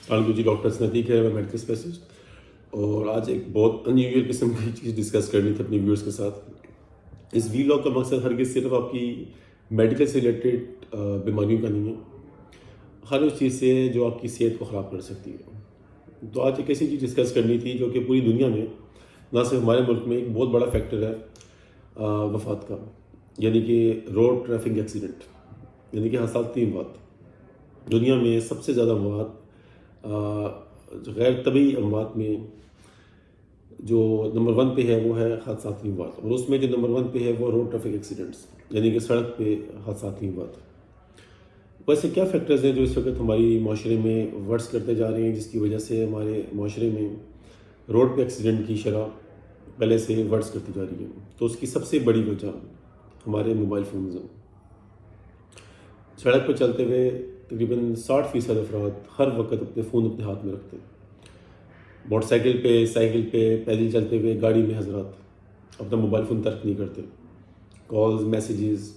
جی doctor سنتیق ہے، میں medical specialist, اور آج ایک بہت ان یوزول قسم کی چیز ڈسکس کرنی تھی اپنے ویورز کے ساتھ۔ اس ویلاگ کا مقصد ہرگز صرف آپ کی میڈیکل سے ریلیٹڈ بیماریوں کا نہیں ہے، ہر اس چیز سے جو آپ کی صحت کو خراب کر سکتی ہے۔ تو آج ایک ایسی چیز ڈسکس کرنی تھی جو کہ پوری دنیا میں، نہ صرف ہمارے ملک میں، ایک بہت بڑا فیکٹر ہے وفات کا، یعنی کہ روڈ ٹریفک ایکسیڈنٹ، یعنی کہ حادثاتی اموات۔ دنیا میں سب سے زیادہ اموات غیر طبعی اموات میں جو نمبر 1 پہ ہے وہ ہے حادثاتی اموات، اور اس میں جو نمبر 1 پہ ہے وہ روڈ ٹریفک ایکسیڈنٹس، یعنی کہ سڑک پہ حادثاتی اموات۔ ویسے کیا فیکٹرز ہیں جو اس وقت ہماری معاشرے میں ورس کرتے جا رہے ہیں، جس کی وجہ سے ہمارے معاشرے میں روڈ پہ ایکسیڈنٹ کی شرح پہلے سے ورس کرتی جا رہی ہے؟ تو اس کی سب سے بڑی وجہ ہمارے موبائل فونز ہیں۔ سڑک پہ چلتے ہوئے تقریباً 60% افراد ہر وقت اپنے فون اپنے ہاتھ میں رکھتے ہیں۔ موٹر سائیکل پہ، سائیکل پہ، پیدل چلتے ہوئے، گاڑی میں حضرات اپنا موبائل فون ترک نہیں کرتے۔ کالز، میسیجز،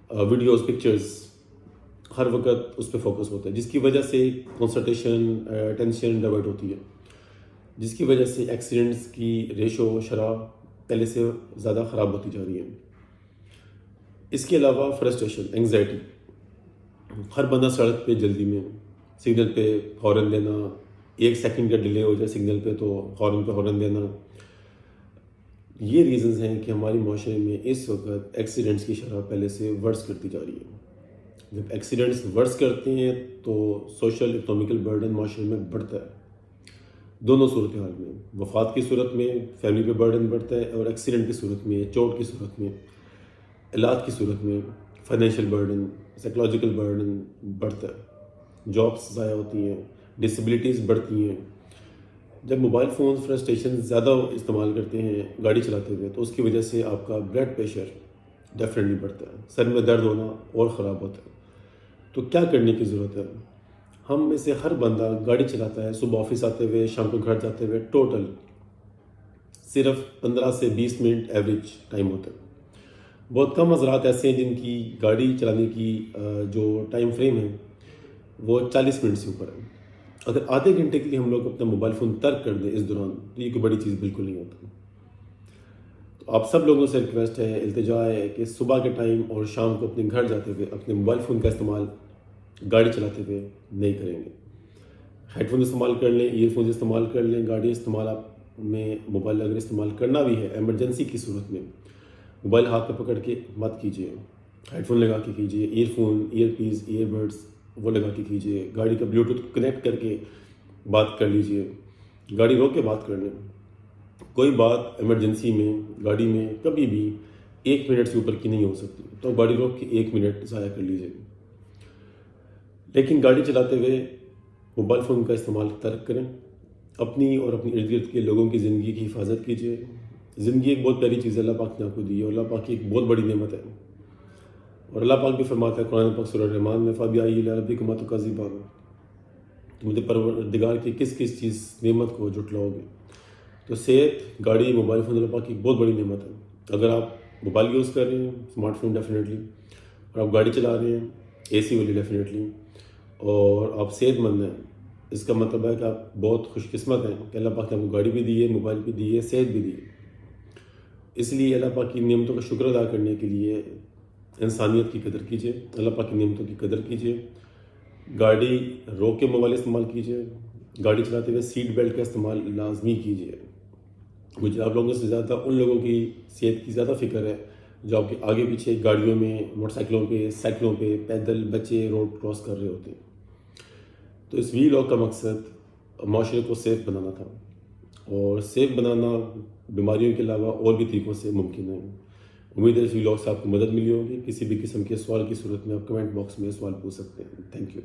ویڈیوز، پکچرز، ہر وقت اس پہ فوکس ہوتا ہے، جس کی وجہ سے کنسنٹریشن، اٹینشن ڈائیورٹ ہوتی ہے، جس کی وجہ سے ایکسیڈنٹس کی ریشو شرح پہلے سے زیادہ خراب ہوتی جا رہی ہے۔ اس کے علاوہ فرسٹریشن، انگزائٹی، ہر بندہ سڑک پہ جلدی میں، سگنل پہ ہارن دینا، 1 سیکنڈ کا ڈیلے ہو جائے سگنل پہ تو ہارن پہ ہارن دینا۔ یہ ریزنز ہیں کہ ہماری معاشرے میں اس وقت ایکسیڈنٹس کی شرح پہلے سے ورس کرتی جا رہی ہے۔ جب ایکسیڈنٹس ورس کرتے ہیں تو سوشل اکنامیکل برڈن معاشرے میں بڑھتا ہے، دونوں صورتحال میں، وفات کی صورت میں فیملی پہ برڈن بڑھتا ہے، اور ایکسیڈنٹ کی صورت میں، چوٹ کی صورت میں، علاج کی صورت میں فائنینشیل برڈن، سائیکولوجیکل برڈن بڑھتا ہے، جابس ضائع ہوتی ہیں، ڈسیبلٹیز بڑھتی ہیں۔ جب موبائل فون فرسٹریشن زیادہ استعمال کرتے ہیں گاڑی چلاتے ہوئے تو اس کی وجہ سے آپ کا بلڈ پریشر ڈیفینیٹلی بڑھتا ہے، سر میں درد ہونا اور خراب ہوتا ہے۔ تو کیا کرنے کی ضرورت ہے؟ ہم میں سے ہر بندہ گاڑی چلاتا ہے، صبح آفس آتے ہوئے، شام کو گھر جاتے ہوئے، ٹوٹل صرف 15 سے 20 منٹ ایوریج ٹائم ہوتا ہے۔ بہت کم حضرات ایسے ہیں جن کی گاڑی چلانے کی جو ٹائم فریم ہے وہ 40 منٹ سے اوپر ہے۔ اگر آدھے گھنٹے کے لیے ہم لوگ اپنا موبائل فون ترک کر دیں اس دوران تو یہ کوئی بڑی چیز بالکل نہیں ہوتا۔ تو آپ سب لوگوں سے ریکویسٹ ہے، التجا ہے کہ صبح کے ٹائم اور شام کو اپنے گھر جاتے ہوئے اپنے موبائل فون کا استعمال گاڑی چلاتے ہوئے نہیں کریں گے۔ ہیڈ فون استعمال کر لیں، ایئر فون استعمال کر لیں، گاڑی استعمال آپ میں موبائل اگر استعمال کرنا بھی ہے ایمرجنسی کی صورت میں، موبائل ہاتھ پہ پکڑ کے مت کیجیے، ہیڈ فون لگا کے کیجیے، ایئر فون، ایئر پیس، ایئر بڈس وہ لگا کے کیجیے، گاڑی کا بلوٹوتھ کنیکٹ کر کے بات کر لیجیے، گاڑی روک کے بات کر لیں۔ کوئی بات ایمرجنسی میں گاڑی میں کبھی بھی 1 منٹ سے اوپر کی نہیں ہو سکتی، تو گاڑی روک کے 1 منٹ ضائع کر لیجیے، لیکن گاڑی چلاتے ہوئے موبائل فون کا استعمال ترک کریں۔ اپنی اور اپنی ارد گرد کے لوگوں کی زندگی کی حفاظت کیجیے۔ زندگی ایک بہت پیاری چیز ہے، اللہ پاک نے آپ کو دی ہے، اور اللہ پاک کی ایک بہت بڑی نعمت ہے، اور اللہ پاک بھی فرماتا ہے قرآن پاک سورہ الرحمن میں، فَبِأَيِّ آلَاءِ رَبِّكُمَا تُكَذِّبَانِ، تو مجھے پروردگار کی کس کس چیز نعمت کو جھٹلاؤ گے؟ تو صحت، گاڑی، موبائل فون اللہ پاک کی بہت بڑی نعمت ہے۔ اگر آپ موبائل یوز کر رہے ہیں، اسمارٹ فون ڈیفینیٹلی، اور آپ گاڑی چلا رہے ہیں اے سی والی ڈیفینیٹلی، اور آپ صحت مند ہیں، اس کا مطلب ہے کہ آپ بہت خوش قسمت ہیں کہ اللہ پاک نے آپ کو گاڑی بھی دی ہے، موبائل بھی دی ہے، صحت بھی دی ہے۔ اس لیے اللہ پاک کی نعمتوں کا شکر ادا کرنے کے لیے انسانیت کی قدر کیجیے، اللہ پاک کی نعمتوں کی قدر کیجیے، گاڑی روک کے موبائل استعمال کیجیے، گاڑی چلاتے ہوئے سیٹ بیلٹ کا استعمال لازمی کیجیے۔ مجھے آپ لوگوں سے زیادہ ان لوگوں کی صحت کی زیادہ فکر ہے جو آپ کے آگے پیچھے گاڑیوں میں، موٹر سائیکلوں پہ، سائیکلوں پہ، پیدل بچے روڈ کراس کر رہے ہوتے ہیں۔ تو اس ویلاگ کا مقصد معاشرے کو سیف بنانا تھا، اور سیف بنانا بیماریوں کے علاوہ اور بھی طریقوں سے ممکن ہے۔ امید ہے اس ویلاگ سے آپ کو مدد ملی ہوگی۔ کسی بھی قسم کے سوال کی صورت میں آپ کمنٹ باکس میں سوال پوچھ سکتے ہیں۔ Thank you.